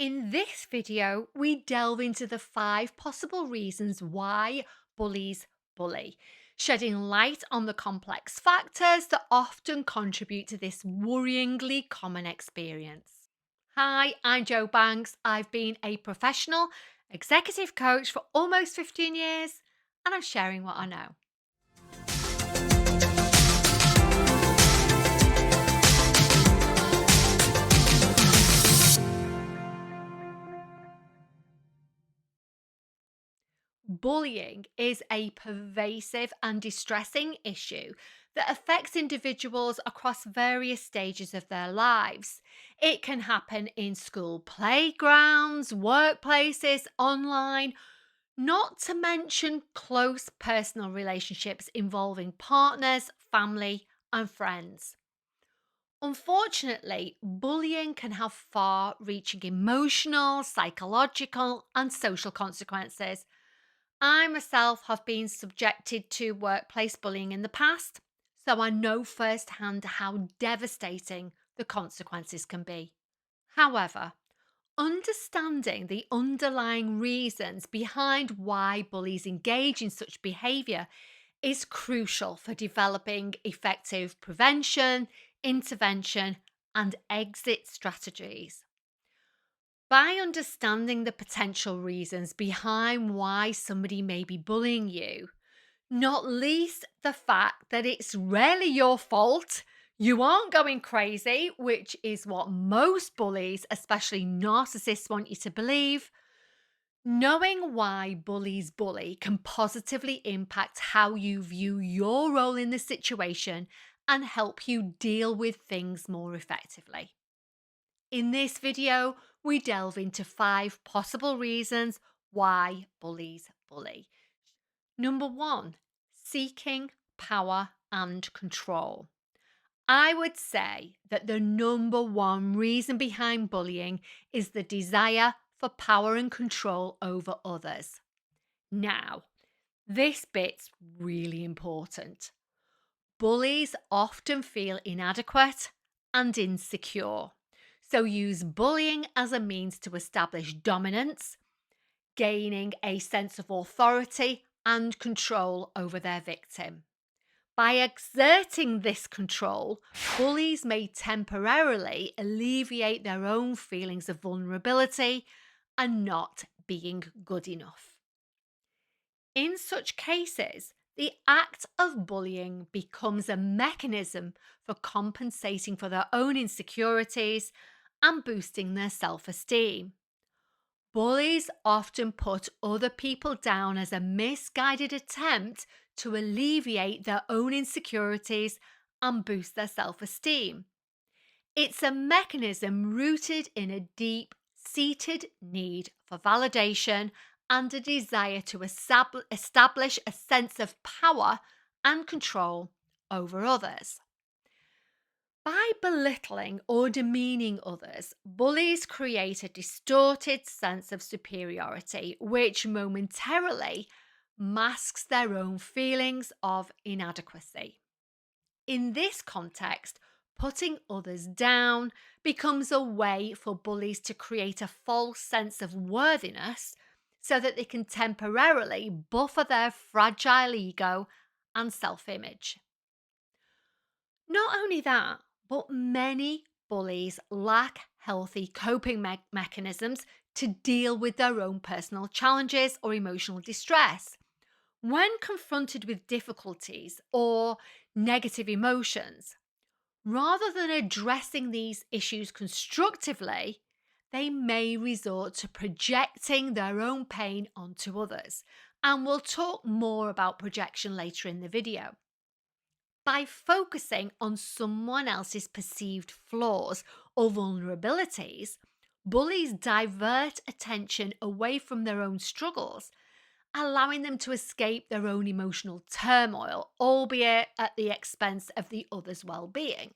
In this video, we delve into the 5 possible reasons why bullies bully, shedding light on the complex factors that often contribute to this worryingly common experience. Hi, I'm Jo Banks. I've been a professional executive coach for almost 15 years, and I'm sharing what I know. Bullying is a pervasive and distressing issue that affects individuals across various stages of their lives. It can happen in school playgrounds, workplaces, online, not to mention close personal relationships involving partners, family, and friends. Unfortunately, bullying can have far reaching emotional, psychological, and social consequences. I myself have been subjected to workplace bullying in the past, so I know firsthand how devastating the consequences can be. However, understanding the underlying reasons behind why bullies engage in such behaviour is crucial for developing effective prevention, intervention, and exit strategies. By understanding the potential reasons behind why somebody may be bullying you, not least the fact that it's rarely your fault, you aren't going crazy, which is what most bullies, especially narcissists, want you to believe. Knowing why bullies bully can positively impact how you view your role in the situation and help you deal with things more effectively. In this video, we delve into 5 possible reasons why bullies bully. Number 1, seeking power and control. I would say that the number one reason behind bullying is the desire for power and control over others. Now, this bit's really important. Bullies often feel inadequate and insecure, so use bullying as a means to establish dominance, gaining a sense of authority and control over their victim. By exerting this control, bullies may temporarily alleviate their own feelings of vulnerability and not being good enough. In such cases, the act of bullying becomes a mechanism for compensating for their own insecurities and boosting their self-esteem. Bullies often put other people down as a misguided attempt to alleviate their own insecurities and boost their self-esteem. It's a mechanism rooted in a deep-seated need for validation and a desire to establish a sense of power and control over others. By belittling or demeaning others, bullies create a distorted sense of superiority, which momentarily masks their own feelings of inadequacy. In this context, putting others down becomes a way for bullies to create a false sense of worthiness so that they can temporarily buffer their fragile ego and self-image. Not only that, but many bullies lack healthy coping mechanisms to deal with their own personal challenges or emotional distress. When confronted with difficulties or negative emotions, rather than addressing these issues constructively, they may resort to projecting their own pain onto others. And we'll talk more about projection later in the video. By focusing on someone else's perceived flaws or vulnerabilities, bullies divert attention away from their own struggles, allowing them to escape their own emotional turmoil, albeit at the expense of the other's well-being.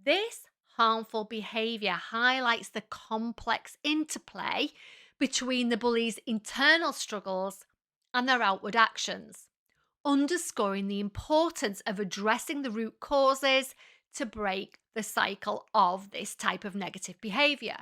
This harmful behaviour highlights the complex interplay between the bully's internal struggles and their outward actions, underscoring the importance of addressing the root causes to break the cycle of this type of negative behaviour.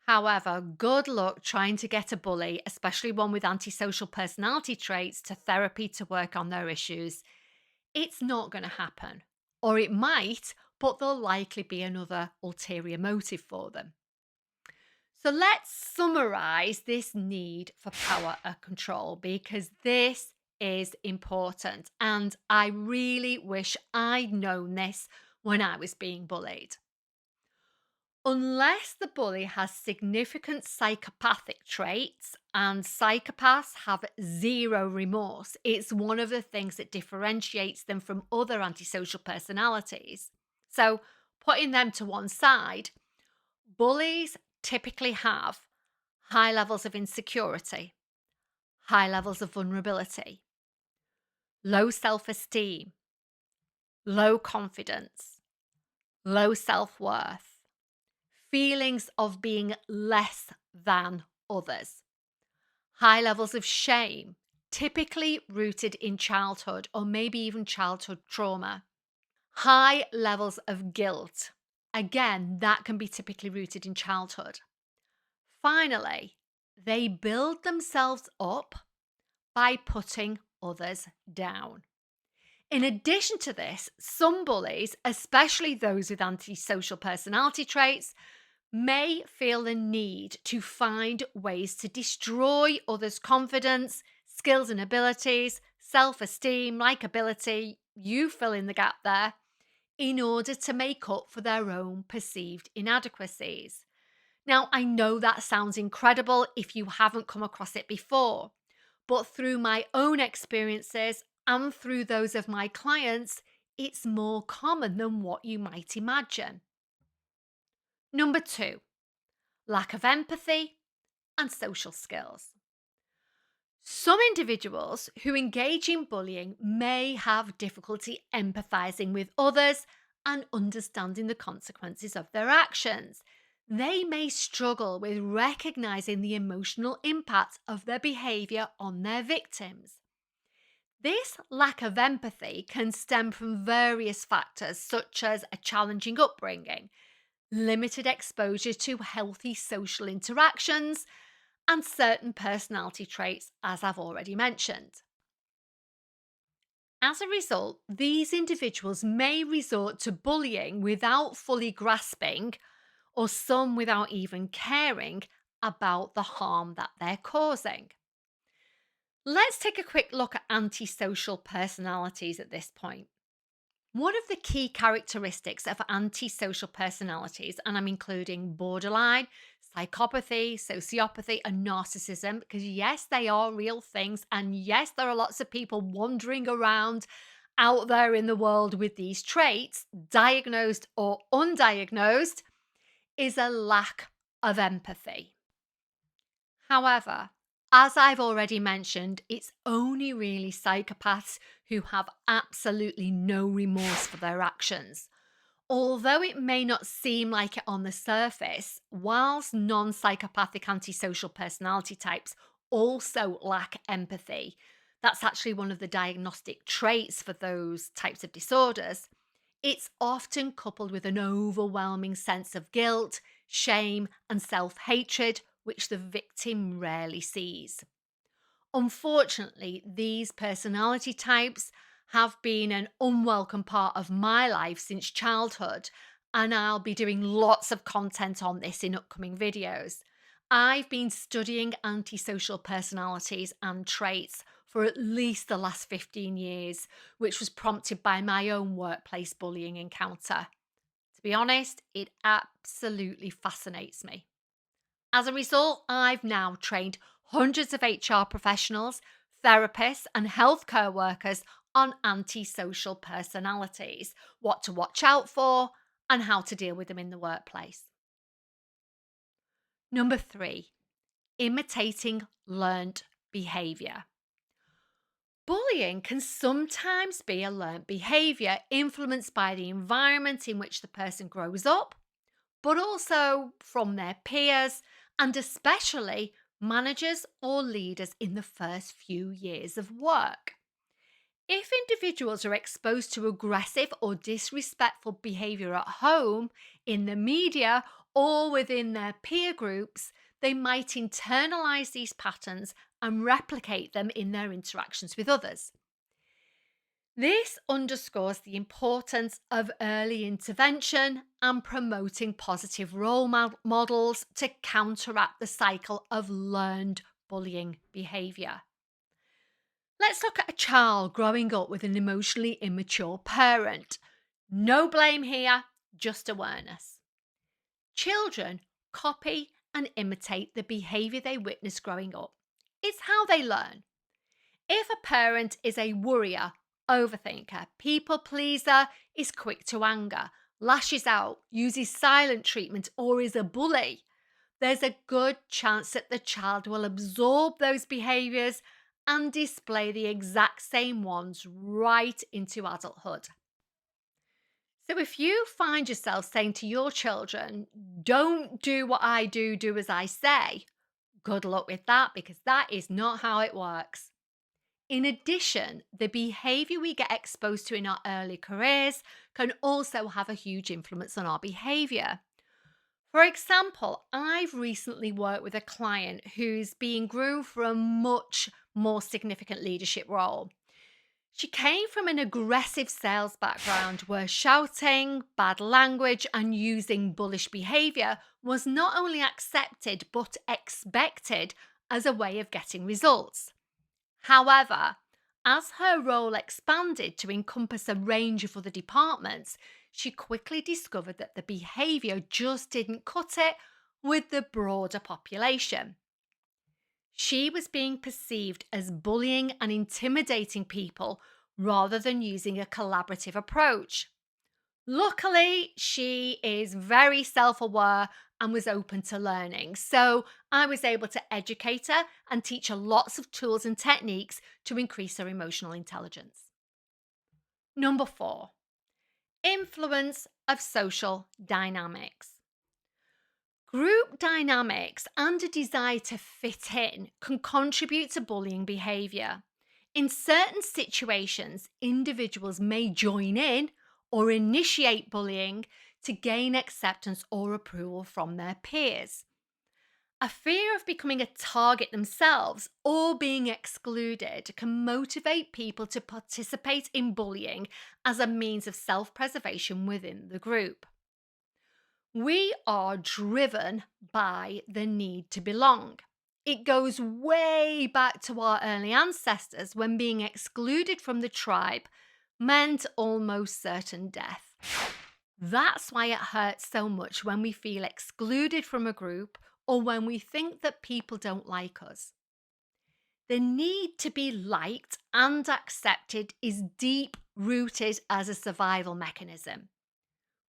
However, good luck trying to get a bully, especially one with antisocial personality traits, to therapy to work on their issues. It's not going to happen. Or it might, but there'll likely be another ulterior motive for them. So let's summarize this need for power and control because this is important. And I really wish I'd known this when I was being bullied. Unless the bully has significant psychopathic traits and psychopaths have zero remorse, it's one of the things that differentiates them from other antisocial personalities. So, putting them to one side, bullies typically have high levels of insecurity, high levels of vulnerability, low self esteem, low confidence, low self worth, feelings of being less than others, high levels of shame, typically rooted in childhood or maybe even childhood trauma, high levels of guilt. Again, that can be typically rooted in childhood. Finally, they build themselves up by putting others down. In addition to this, some bullies, especially those with antisocial personality traits, may feel the need to find ways to destroy others' confidence, skills and abilities, self esteem, likability, you fill in the gap there, in order to make up for their own perceived inadequacies. Now, I know that sounds incredible if you haven't come across it before, but through my own experiences and through those of my clients, it's more common than what you might imagine. Number two, lack of empathy and social skills. Some individuals who engage in bullying may have difficulty empathizing with others and understanding the consequences of their actions. They may struggle with recognizing the emotional impact of their behavior on their victims. This lack of empathy can stem from various factors, such as a challenging upbringing, limited exposure to healthy social interactions, and certain personality traits, as I've already mentioned. As a result, these individuals may resort to bullying without fully grasping, or some without even caring about the harm that they're causing. Let's take a quick look at antisocial personalities at this point. One of the key characteristics of antisocial personalities, and I'm including borderline, psychopathy, sociopathy, and narcissism, because yes, they are real things. And yes, there are lots of people wandering around out there in the world with these traits, diagnosed or undiagnosed, is a lack of empathy. However, as I've already mentioned, it's only really psychopaths who have absolutely no remorse for their actions. Although it may not seem like it on the surface, whilst non psychopathic antisocial personality types also lack empathy, that's actually one of the diagnostic traits for those types of disorders. It's often coupled with an overwhelming sense of guilt, shame, and self hatred, which the victim rarely sees. Unfortunately, these personality types have been an unwelcome part of my life since childhood, and I'll be doing lots of content on this in upcoming videos. I've been studying antisocial personalities and traits for at least the last 15 years, which was prompted by my own workplace bullying encounter. To be honest, it absolutely fascinates me. As a result, I've now trained hundreds of HR professionals, therapists, and healthcare workers on antisocial personalities, what to watch out for, and how to deal with them in the workplace. Number three, imitating learned behavior. Bullying can sometimes be a learned behavior influenced by the environment in which the person grows up, but also from their peers and especially managers or leaders in the first few years of work. If individuals are exposed to aggressive or disrespectful behavior at home, in the media, or within their peer groups, they might internalize these patterns and replicate them in their interactions with others. This underscores the importance of early intervention and promoting positive role models to counteract the cycle of learned bullying behavior. Let's look at a child growing up with an emotionally immature parent. No blame here, just awareness. Children copy and imitate the behavior they witness growing up. It's how they learn. If a parent is a worrier, overthinker, people pleaser, is quick to anger, lashes out, uses silent treatment, or is a bully, there's a good chance that the child will absorb those behaviors and display the exact same ones right into adulthood. So if you find yourself saying to your children, don't do what I do, do as I say, good luck with that, because that is not how it works. In addition, the behavior we get exposed to in our early careers can also have a huge influence on our behavior. For example, I've recently worked with a client who's being groomed for a much more significant leadership role. She came from an aggressive sales background where shouting, bad language, and using bullish behavior was not only accepted but expected as a way of getting results. However, as her role expanded to encompass a range of other departments, she quickly discovered that the behaviour just didn't cut it with the broader population. She was being perceived as bullying and intimidating people rather than using a collaborative approach. Luckily, she is very self aware and was open to learning. So I was able to educate her and teach her lots of tools and techniques to increase her emotional intelligence. Number 4, influence of social dynamics. Group dynamics and a desire to fit in can contribute to bullying behaviour. In certain situations, individuals may join in or initiate bullying to gain acceptance or approval from their peers. A fear of becoming a target themselves or being excluded can motivate people to participate in bullying as a means of self-preservation within the group. We are driven by the need to belong. It goes way back to our early ancestors when being excluded from the tribe meant almost certain death. That's why it hurts so much when we feel excluded from a group or when we think that people don't like us. The need to be liked and accepted is deep rooted as a survival mechanism.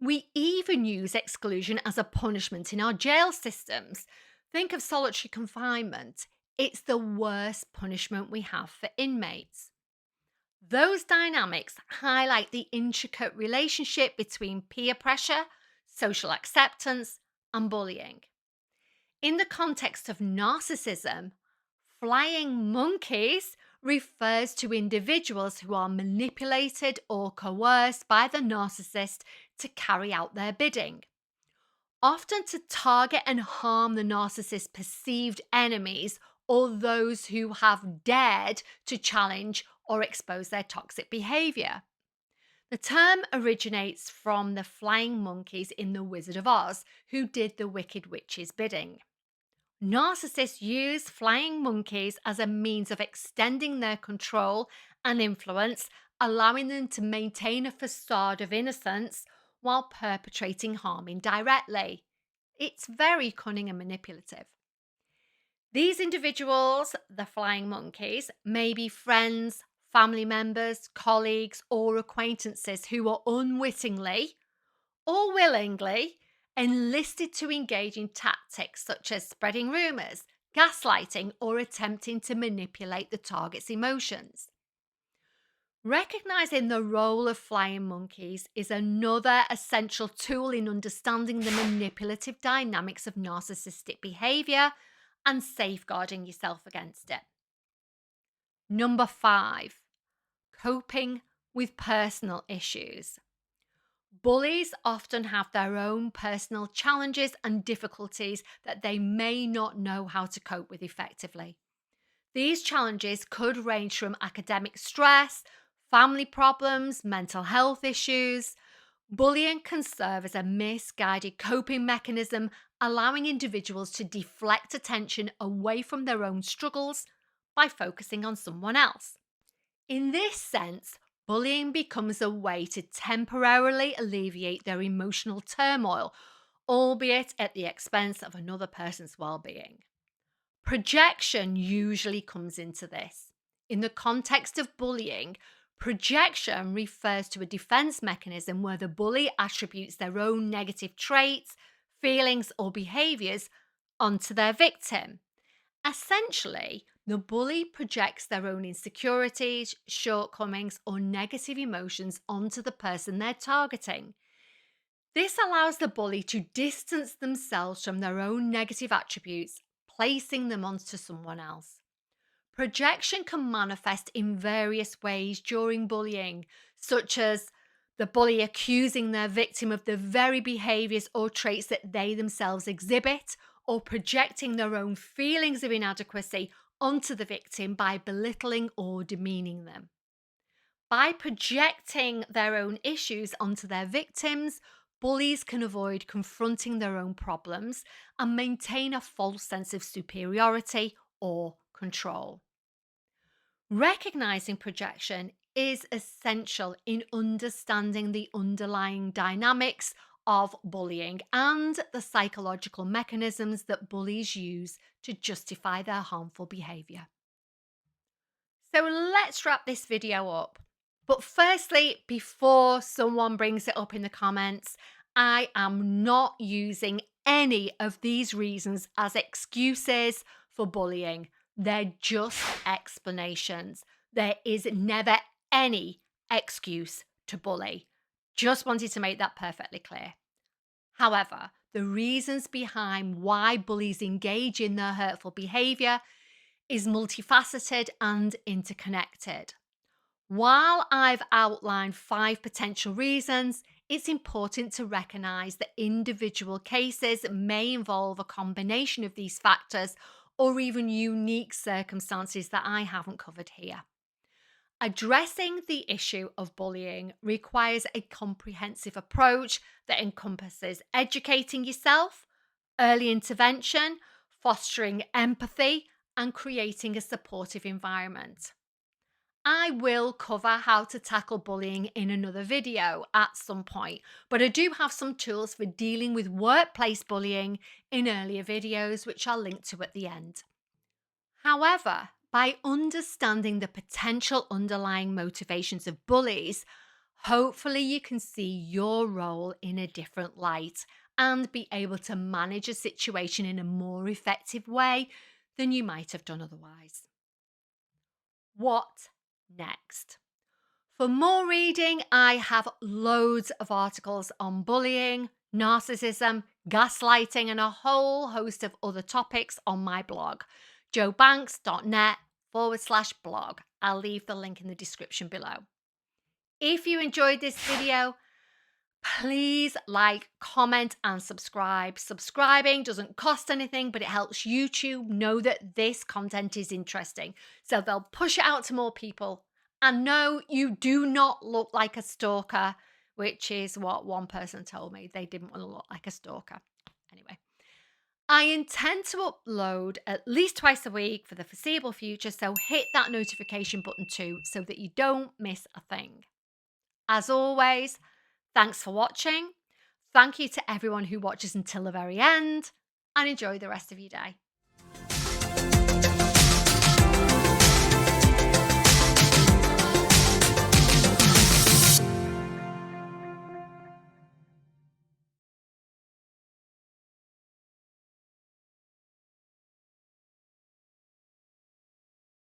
We even use exclusion as a punishment in our jail systems. Think of solitary confinement. It's the worst punishment we have for inmates. Those dynamics highlight the intricate relationship between peer pressure, social acceptance, and bullying. In the context of narcissism, flying monkeys refers to individuals who are manipulated or coerced by the narcissist to carry out their bidding, often to target and harm the narcissist's perceived enemies or those who have dared to challenge or expose their toxic behavior. The term originates from the flying monkeys in The Wizard of Oz, who did the Wicked Witch's bidding. Narcissists use flying monkeys as a means of extending their control and influence, allowing them to maintain a facade of innocence while perpetrating harm indirectly. It's very cunning and manipulative. These individuals, the flying monkeys, may be friends, family members, colleagues, or acquaintances who are unwittingly or willingly enlisted to engage in tactics such as spreading rumours, gaslighting, or attempting to manipulate the target's emotions. Recognizing the role of flying monkeys is another essential tool in understanding the manipulative dynamics of narcissistic behavior and safeguarding yourself against it. Number 5, coping with personal issues. Bullies often have their own personal challenges and difficulties that they may not know how to cope with effectively. These challenges could range from academic stress, family problems, mental health issues. Bullying can serve as a misguided coping mechanism, allowing individuals to deflect attention away from their own struggles by focusing on someone else. In this sense, bullying becomes a way to temporarily alleviate their emotional turmoil, albeit at the expense of another person's well being. Projection usually comes into this. In the context of bullying, projection refers to a defense mechanism where the bully attributes their own negative traits, feelings, or behaviors onto their victim. Essentially, the bully projects their own insecurities, shortcomings, or negative emotions onto the person they're targeting. This allows the bully to distance themselves from their own negative attributes, placing them onto someone else. Projection can manifest in various ways during bullying, such as the bully accusing their victim of the very behaviors or traits that they themselves exhibit, or projecting their own feelings of inadequacy onto the victim by belittling or demeaning them. By projecting their own issues onto their victims, bullies can avoid confronting their own problems and maintain a false sense of superiority or control. Recognizing projection is essential in understanding the underlying dynamics of bullying and the psychological mechanisms that bullies use to justify their harmful behavior. So let's wrap this video up. But firstly, before someone brings it up in the comments, I am not using any of these reasons as excuses for bullying. They're just explanations. There is never any excuse to bully. Just wanted to make that perfectly clear. However, the reasons behind why bullies engage in their hurtful behavior is multifaceted and interconnected. While I've outlined 5 potential reasons, it's important to recognize that individual cases may involve a combination of these factors or even unique circumstances that I haven't covered here. Addressing the issue of bullying requires a comprehensive approach that encompasses educating yourself, early intervention, fostering empathy, and creating a supportive environment. I will cover how to tackle bullying in another video at some point, but I do have some tools for dealing with workplace bullying in earlier videos, which I'll link to at the end. However, by understanding the potential underlying motivations of bullies, hopefully you can see your role in a different light and be able to manage a situation in a more effective way than you might have done otherwise. What next? For more reading, I have loads of articles on bullying, narcissism, gaslighting, and a whole host of other topics on my blog, jobanks.net/blog. I'll leave the link in the description below. If you enjoyed this video, please like, comment, and subscribe. Subscribing doesn't cost anything, but it helps YouTube know that this content is interesting. So they'll push it out to more people. And no, you do not look like a stalker, which is what one person told me. They didn't want to look like a stalker. Anyway, I intend to upload at least twice a week for the foreseeable future, so hit that notification button too so that you don't miss a thing. As always, thanks for watching. Thank you to everyone who watches until the very end, and enjoy the rest of your day.